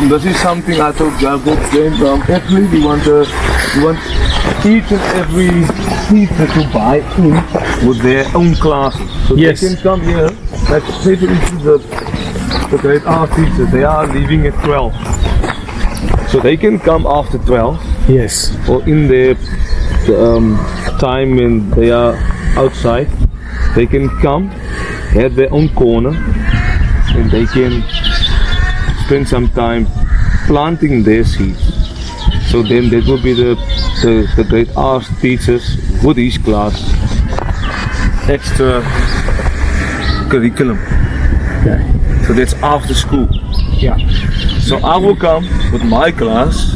This is something I told Jacob. Actually, we want each and every teacher to buy in with their own classes. So yes. They can come here. Like say for instance the grade R teachers, they are leaving at 12. So they can come after 12. Yes. Or in their time when they are outside, they can come, have their own corner, and they can spend some time planting their seeds. So then that will be the grade R teachers with his class extra curriculum. Okay. So that's after school. Yeah. So I will come with my class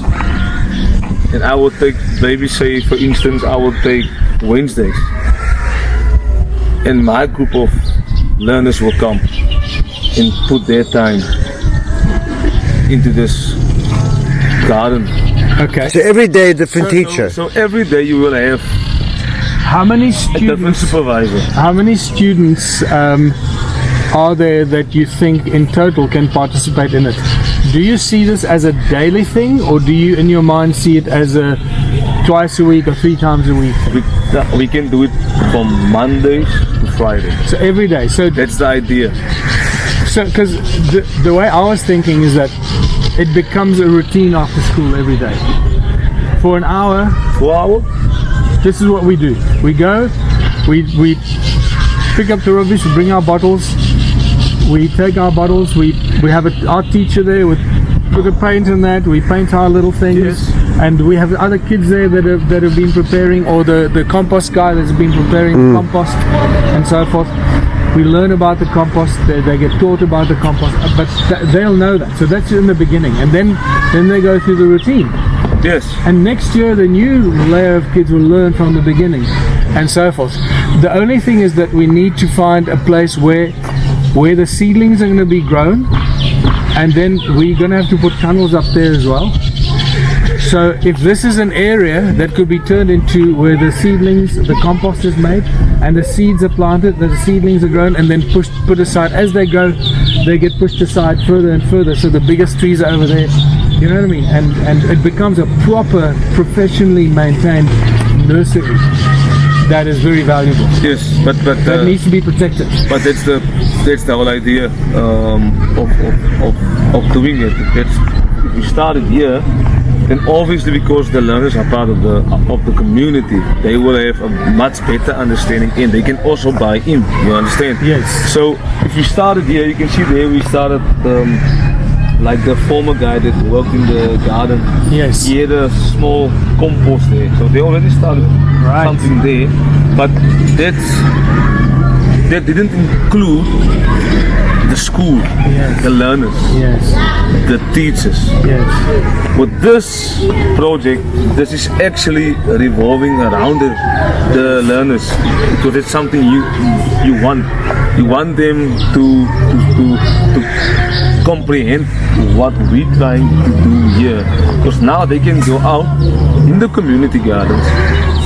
and I will take, maybe say for instance I will take Wednesdays, and my group of learners will come and put their time into this garden. Okay. So every day a different teacher. So every day you will have How many a different students? supervisor. How many students are there that you think in total can participate in it? Do you see this as a daily thing, or do you in your mind see it as a twice a week or 3 times a week? We can do it from Mondays to Friday. So every day. So That's the idea. So, because the way I was thinking is that it becomes a routine after school every day. For an hour, 4 hours? this is what we do. We go, we pick up the rubbish, we bring our bottles, we take our bottles, we have our teacher there with a paint and that, we paint our little things. Yes. And we have other kids there that have been preparing, or the compost guy that's been preparing compost and so forth. We learn about the compost, they get taught about the compost, but they'll know that. So that's in the beginning, and then they go through the routine. Yes. And next year the new layer of kids will learn from the beginning, and so forth. The only thing is that we need to find a place where the seedlings are going to be grown, and then we're going to have to put tunnels up there as well. So if this is an area that could be turned into where the seedlings, the compost is made, and the seeds are planted, the seedlings are grown and then put aside. As they grow, they get pushed aside further and further, so the biggest trees are over there. You know what I mean? And it becomes a proper, professionally maintained nursery that is very valuable. Yes, but That needs to be protected. But that's the whole idea of doing it. If we started here, then obviously because the learners are part of the community, they will have a much better understanding, and they can also buy in. You understand? Yes. So if we started here, you can see there we started like the former guy that worked in the garden. Yes. He had a small compost there, so they already started something there. But that didn't include the school, Yes. the learners, Yes. the teachers. Yes. With this project, this is actually revolving around the learners, because it's something you want. You want them to comprehend what we're trying to do here, because now they can go out in the community gardens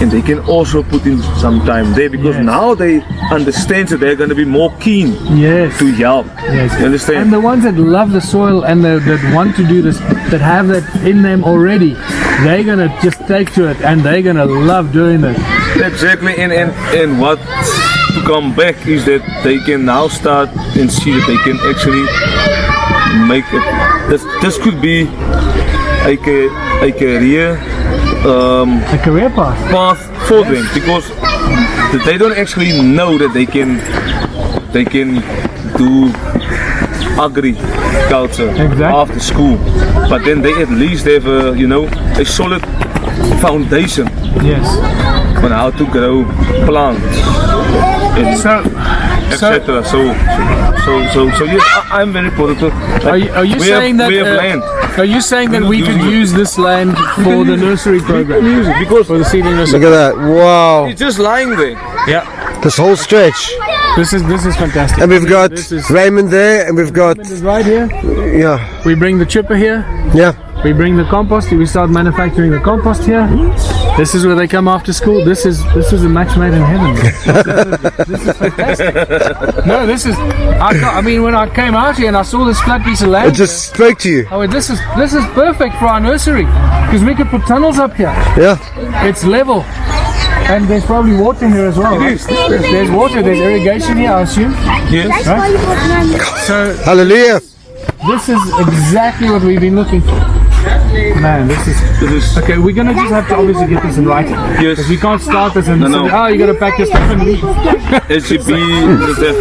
and they can also put in some time there, because Yes. now they understand that they're going to be more keen Yes. to help. Yes. You understand? And the ones that love the soil and that want to do this, that have that in them already, they're gonna just take to it and they're gonna love doing this. Exactly, and what to come back is that they can now start and see that they can actually make it. This could be a career A career path. for them, because they don't actually know that they can do agriculture Exactly. after school, but then they at least have a solid foundation Yes. on how to grow plants and etc. So yes, I'm very positive. Are you saying we have that? land. Are you saying that We're we not could using it. use this land for the nursery We can program? use it because For the seedling Look nursery. at that. Wow. it's just lying there. Yeah. This whole stretch. This is fantastic. And we've got This is Raymond there, and we've got, right here. yeah, We bring the chipper here. yeah. We bring the compost. We start manufacturing the compost here. This is where they come after school. This is a match made in heaven. This is fantastic. No, this is. I mean, when I came out here and I saw this flat piece of land, It just spoke to you. I went, this is perfect for our nursery because we could put tunnels up here. Yeah. It's level, and there's probably water here as well. Right? There's water. There's irrigation here, I assume. Yes. Right? So Hallelujah. this is exactly what we've been looking for. Man, this is okay. We're gonna just have to obviously get this in writing. Yes. Because we can't start this and No, say, no. oh, you gotta pack your stuff and leave. SGB just have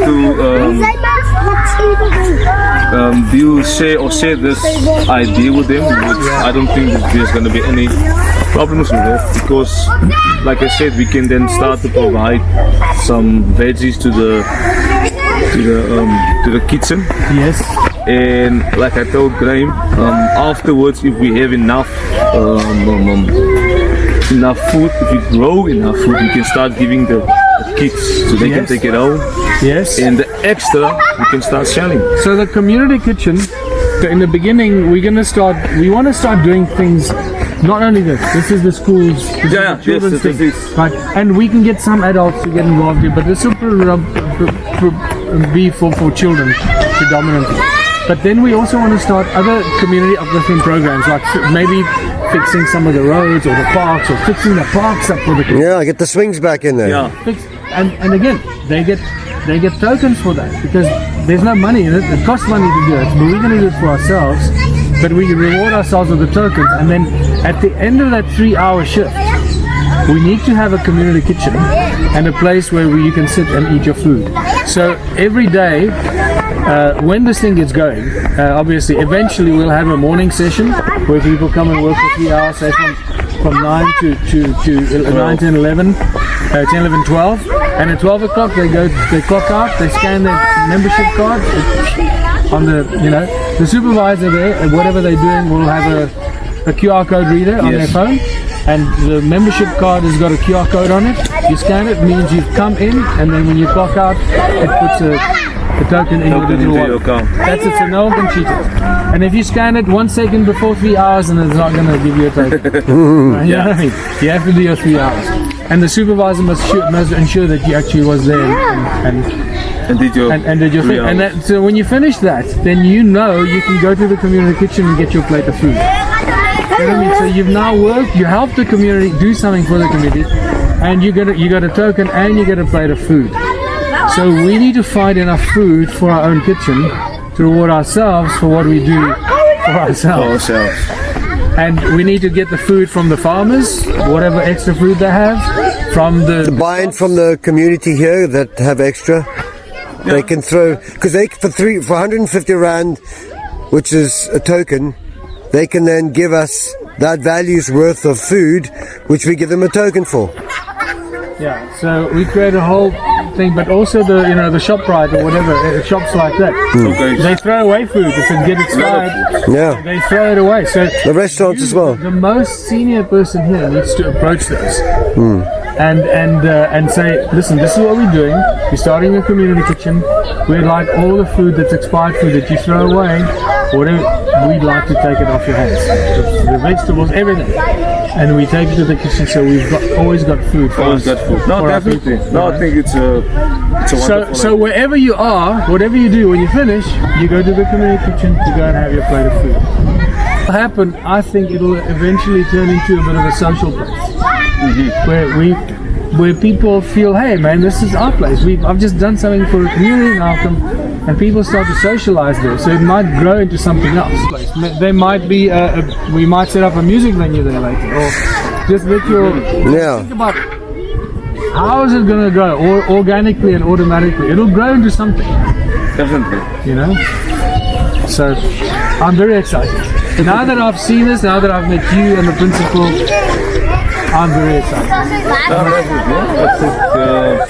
to share this idea with them. Which I don't think that there's gonna be any problems with it because, like I said, we can then start to provide some veggies to the kitchen. Yes. And like I told Graham, afterwards, if we have enough food, if we grow enough food, we can start giving the kids so they can Yes. take it home. Yes. And the extra, we can start selling. So the community kitchen, in the beginning, we want to start doing things. Not only this. This is the schools. This is Yeah, the children's yes, thing, this is- right? And we can get some adults to get involved here, but this will be for children predominantly. But then we also want to start other community uplifting programs, like maybe fixing some of the roads or the parks, or fixing the parks up for the kids. Yeah, get the swings back in there. Yeah. And again, they get tokens for that because there's no money in it. It costs money to do it, but we're going to do it for ourselves. But we reward ourselves with the tokens, and then at the end of that 3-hour shift, we need to have a community kitchen and a place where you can sit and eat your food. So every day, when this thing gets going, obviously, eventually we'll have a morning session where people come and work for 3 hours, say from 9 to 9, 10, 11, 10, 11, 12. And at 12 o'clock they clock out, they scan their membership card on the supervisor there, and whatever they're doing will have a QR code reader on their Yes. phone. And the membership card has got a QR code on it. You scan it, means you've come in, and then when you clock out, it puts a token in your Token digital into your wallet. account. That's it, so no one can cheat it. And if you scan it 1 second before 3 hours, and it's not going to give you a token. You know what I mean? You have to do your 3 hours. And the supervisor must ensure that you actually was there and did your did your thing. And that, so when you finish that, then you can go to the community kitchen and get your plate of food. You know what I mean? So you've now worked, you helped the community do something for the community, and you got a token and you get a plate of food. So we need to find enough food for our own kitchen to reward ourselves for what we do for ourselves. And we need to get the food from the farmers, whatever extra food they have, from the Buying from the community here that have extra, they can throw, because they for 150 rand, which is a token, they can then give us that value's worth of food, which we give them a token for. Yeah, so we create a whole thing, but also the ShopRite or whatever shops like that. They throw away food if it gets expired. Yeah, They throw it away. So the restaurants as well. the most senior person here needs to approach those and say, listen, this is what we're doing. We're starting a community kitchen. We'd like all the food that's expired food that you throw away, whatever, we'd like to take it off your hands. The vegetables, everything. And we take it to the kitchen, so we've always got food. Always got food. No, for our definitely. people. No, I think it's a wonderful So wherever you are, whatever you do, when you finish, you go to the community kitchen to go and have your plate of food. What will happen, I think it'll eventually turn into a bit of a social place. Where people feel, hey man, this is our place. I've just done something for the community now, and people start to socialize there. So it might grow into something else. There might be we might set up a music venue there later, or just let your think about how is it going to grow, or organically and automatically. It'll grow into something. Definitely. You know. So I'm very excited. Now that I've seen this, now that I've met you and the principal, I'm very excited. No, definitely. Yeah.